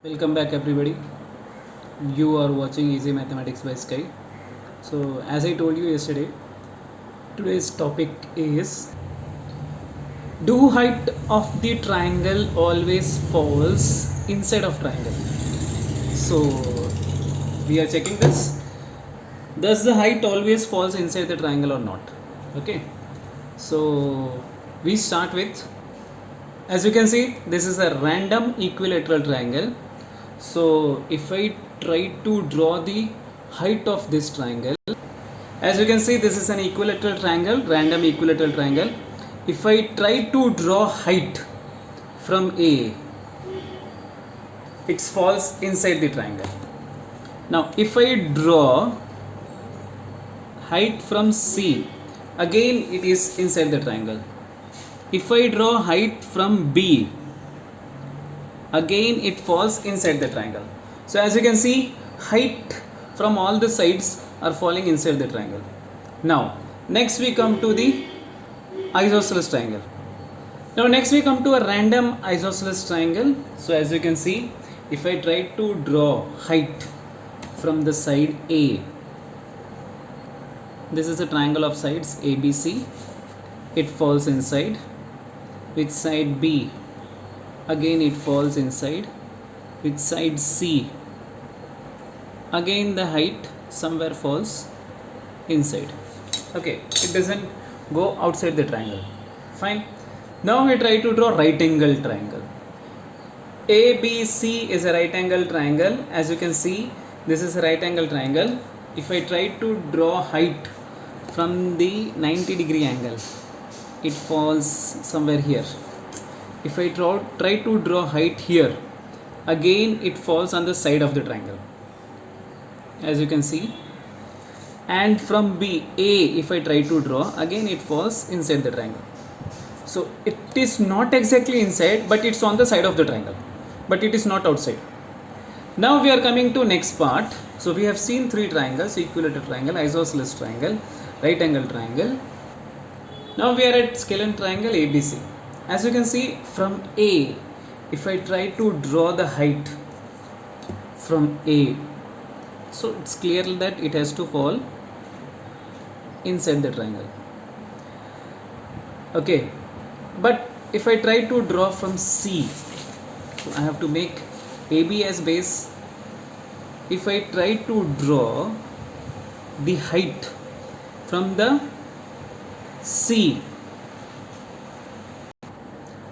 Welcome back everybody. You are watching Easy Mathematics by Sky. So as I told you yesterday, today's topic is, do height of the triangle always falls inside of triangle? So we are checking this. Does the height always falls inside the triangle or not? Okay. So we start with, as you can see, this is a random equilateral triangle. So if I try to draw the height of this triangle, as you can see, this is an equilateral triangle, random equilateral triangle. If I try to draw height from A, it falls inside the triangle. Now if I draw height from C, again it is inside the triangle. If I draw height from B, again it falls inside the triangle. So as you can see, height from all the sides are falling inside the triangle. Now next we come to the isosceles triangle. Now next we come to a random isosceles triangle. So as you can see, if I try to draw height from the side A, this is a triangle of sides ABC, it falls inside. With side B, again it falls inside. With side C, again the height somewhere falls inside. Okay, it doesn't go outside the triangle. Fine. Now we try to draw right angle triangle. ABC is a right angle triangle. As you can see, this is a right angle triangle. If I try to draw height from the 90-degree angle, it falls somewhere here. If I try to draw height here, again it falls on the side of the triangle, as you can see. And from B, A, if I try to draw, again it falls inside the triangle. So it is not exactly inside, but it's on the side of the triangle, but it is not outside. Now we are coming to next part. So we have seen three triangles: equilateral triangle, isosceles triangle, right angle triangle. Now we are at scalene triangle ABC. As you can see, from A, if I try to draw the height from A, so it's clear that it has to fall inside the triangle. Okay, but if I try to draw from C, so I have to make AB as base. If I try to draw the height from the C,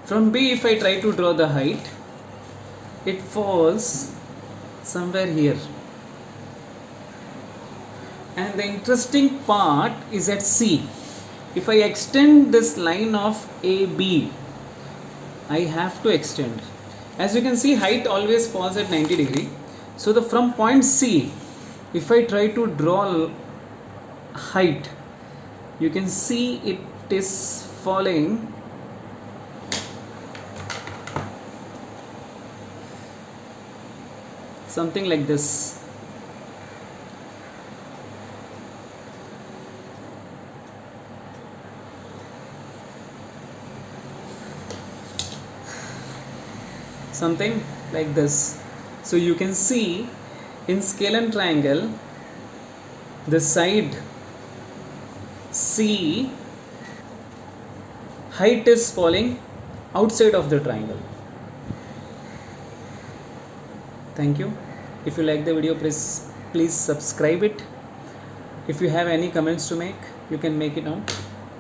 from B, if I try to draw the height, it falls somewhere here. And the interesting part is at C. If I extend this line of AB, I have to extend. As you can see, height always falls at 90 degree. So from point C, if I try to draw height, you can see it is falling something like this. Something like this. So you can see in scalene triangle, the side C, height is falling outside of the triangle. Thank you. If you like the video, please subscribe it. If you have any comments to make, you can make it on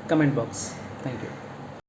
comment box. Thank you.